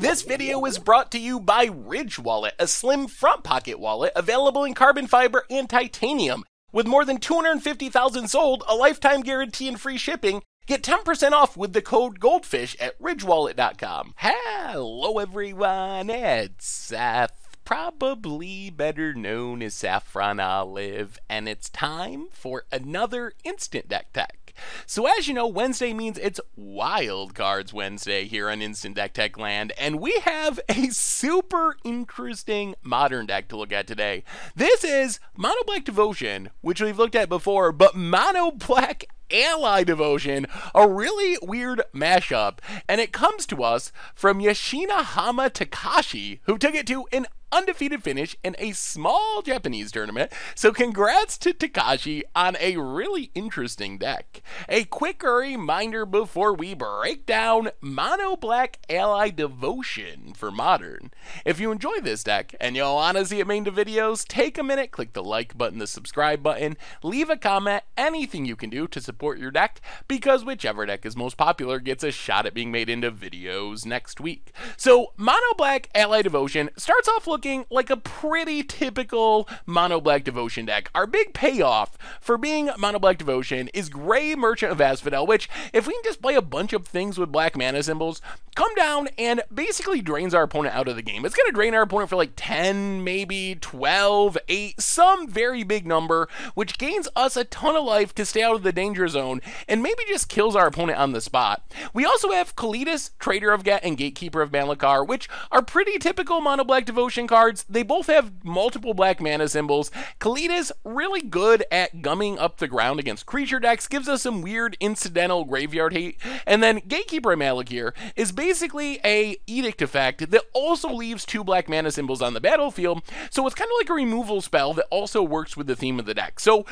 This video is brought to you by Ridge Wallet, a slim front pocket wallet available in carbon fiber and titanium. With more than 250,000 sold, a lifetime guarantee and free shipping, get 10% off with the code GOLDFISH at ridgewallet.com. Hello everyone, it's Seth, probably better known as Saffron Olive, and it's time for another Instant Deck Tech. So as you know, Wednesday means it's Wild Cards Wednesday here on Instant Deck Tech Land, and we have a super interesting modern deck to look at today. This is Mono Black Devotion, which we've looked at before, but Mono Black Ally Devotion, a really weird mashup, and it comes to us from Yoshinahama Takashi, who took it to an undefeated finish in a small Japanese tournament, so congrats to Takashi on a really interesting deck. A quick reminder before we break down Mono Black Ally Devotion for Modern. If you enjoy this deck and you want to see it made into videos, take a minute, click the like button, the subscribe button, leave a comment, anything you can do to support your deck, because whichever deck is most popular gets a shot at being made into videos next week. So Mono Black Ally Devotion starts off looking like a pretty typical Mono Black Devotion deck. Our big payoff for being Mono Black Devotion is Gray Merchant of Asphodel, which, if we can just play a bunch of things with black mana symbols, come down and basically drains our opponent out of the game. It's going to drain our opponent for like 10, maybe 12, 8, some very big number, which gains us a ton of life to stay out of the danger zone, and maybe just kills our opponent on the spot. We also have Kalitas, Trader of Get, and Gatekeeper of Malakar, which are pretty typical Mono Black Devotion cards. They both have multiple black mana symbols. Kalitas, really good at gumming up the ground against creature decks, gives us some weird incidental graveyard hate, and then Gatekeeper of Malakir is basically a edict effect that also leaves 2 black mana symbols on the battlefield, so it's kind of like a removal spell that also works with the theme of the deck. So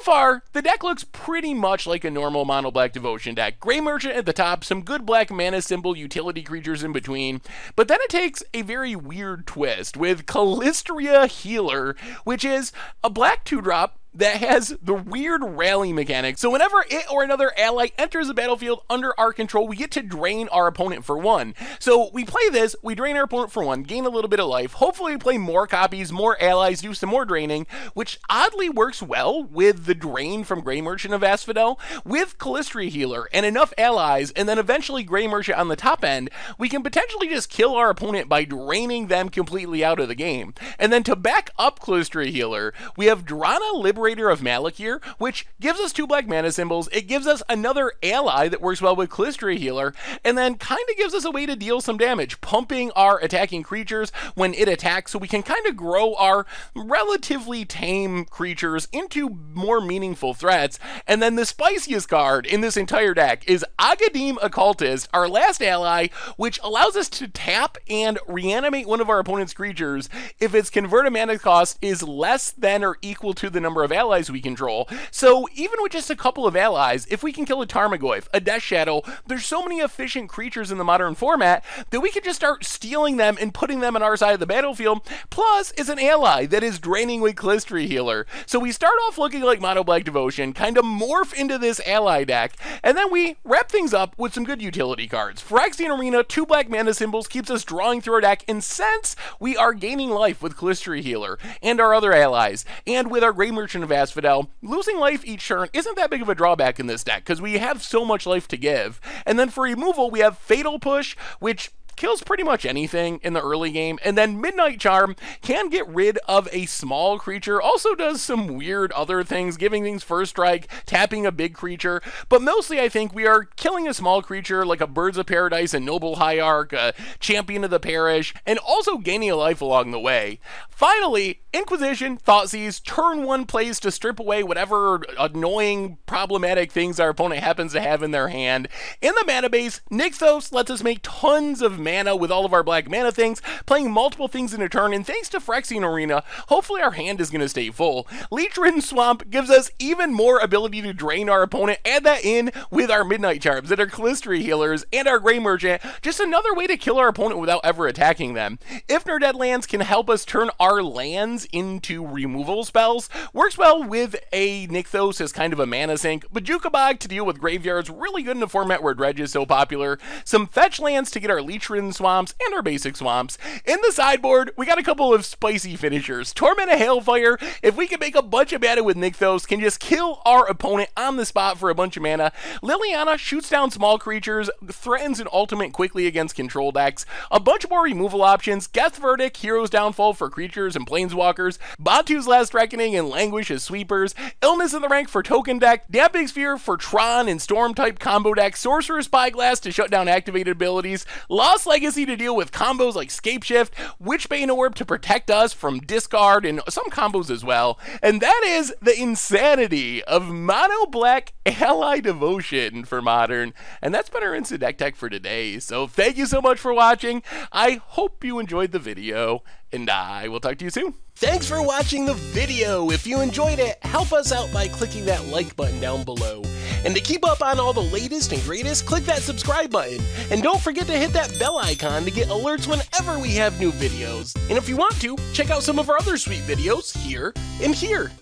far, the deck looks pretty much like a normal Mono Black Devotion deck. Gray Merchant at the top, some good black mana symbol utility creatures in between, but then it takes a very weird twist with Kalistria Healer, which is a black 2-drop that has the weird rally mechanic. So whenever it or another ally enters the battlefield under our control, we get to drain our opponent for 1. So we play this, we drain our opponent for 1, gain a little bit of life, hopefully we play more copies, more allies, do some more draining, which oddly works well with the drain from Gray Merchant of Asphodel. With Kalistria Healer and enough allies, and then eventually Gray Merchant on the top end, we can potentially just kill our opponent by draining them completely out of the game. And then to back up Kalistria Healer, we have Drana Liberator of Malakir, which gives us 2 black mana symbols. It gives us another ally that works well with Kalistria Healer, and then kind of gives us a way to deal some damage, pumping our attacking creatures when it attacks, so we can kind of grow our relatively tame creatures into more meaningful threats. And then the spiciest card in this entire deck is Agadeem Occultist, our last ally, which allows us to tap and reanimate one of our opponent's creatures if its converted mana cost is less than or equal to the number of allies we control. So even with just a couple of allies, if we can kill a Tarmogoyf, a Death Shadow, there's so many efficient creatures in the modern format that we could just start stealing them and putting them on our side of the battlefield, plus is an ally that is draining with Kalistria Healer. So we start off looking like Mono Black Devotion, kind of morph into this ally deck, and then we wrap things up with some good utility cards. Phyrexian Arena, 2 black mana symbols, keeps us drawing through our deck, and since we are gaining life with Kalistria Healer and our other allies, and with our Gray Merchant of Asphodel, losing life each turn isn't that big of a drawback in this deck, because we have so much life to give. And then for removal, we have Fatal Push, which kills pretty much anything in the early game, and then Midnight Charm can get rid of a small creature, also does some weird other things, giving things first strike, tapping a big creature, but mostly I think we are killing a small creature like a Birds of Paradise, a Noble Hierarch, a Champion of the Parish, and also gaining a life along the way. Finally, Inquisition, Thoughtseize, turn 1 plays to strip away whatever annoying, problematic things our opponent happens to have in their hand. In the mana base, Nixos lets us make tons of mana with all of our black mana things, playing multiple things in a turn, and thanks to Phyrexian Arena, hopefully our hand is going to stay full. Leech-Ridden Swamp gives us even more ability to drain our opponent. Add that in with our Midnight Charms that are Kalistria Healers and our Gray Merchant, just another way to kill our opponent without ever attacking them. Ifnir Deadlands can help us turn our lands into removal spells. Works well with a Nixos as kind of a mana sink. Bojuka Bog to deal with graveyards, really good in a format where Dredge is so popular. Some fetch lands to get our Leech Ridden Swamps, and our basic swamps. In the sideboard, we got a couple of spicy finishers. Torment of Hailfire, if we can make a bunch of mana with Nykthos, can just kill our opponent on the spot for a bunch of mana. Liliana shoots down small creatures, threatens an ultimate quickly against control decks. A bunch more removal options. Geth Verdict, Hero's Downfall for creatures and planeswalkers. Batu's Last Reckoning and Languish as sweepers. Illness in the Rank for token deck. Damping Sphere for Tron and Storm type combo deck. Sorcerer's Spyglass to shut down activated abilities. Lost Legacy to deal with combos like Scapeshift. Witchbane Orb to protect us from discard and some combos as well. And that is the insanity of Mono Black Ally Devotion for Modern. And that's been our Instant Deck Tech for today. So thank you so much for watching. I hope you enjoyed the video, and I will talk to you soon. Thanks for watching the video. If you enjoyed it, help us out by clicking that like button down below. And to keep up on all the latest and greatest, click that subscribe button. And don't forget to hit that bell icon to get alerts whenever we have new videos. And if you want to, check out some of our other sweet videos here and here.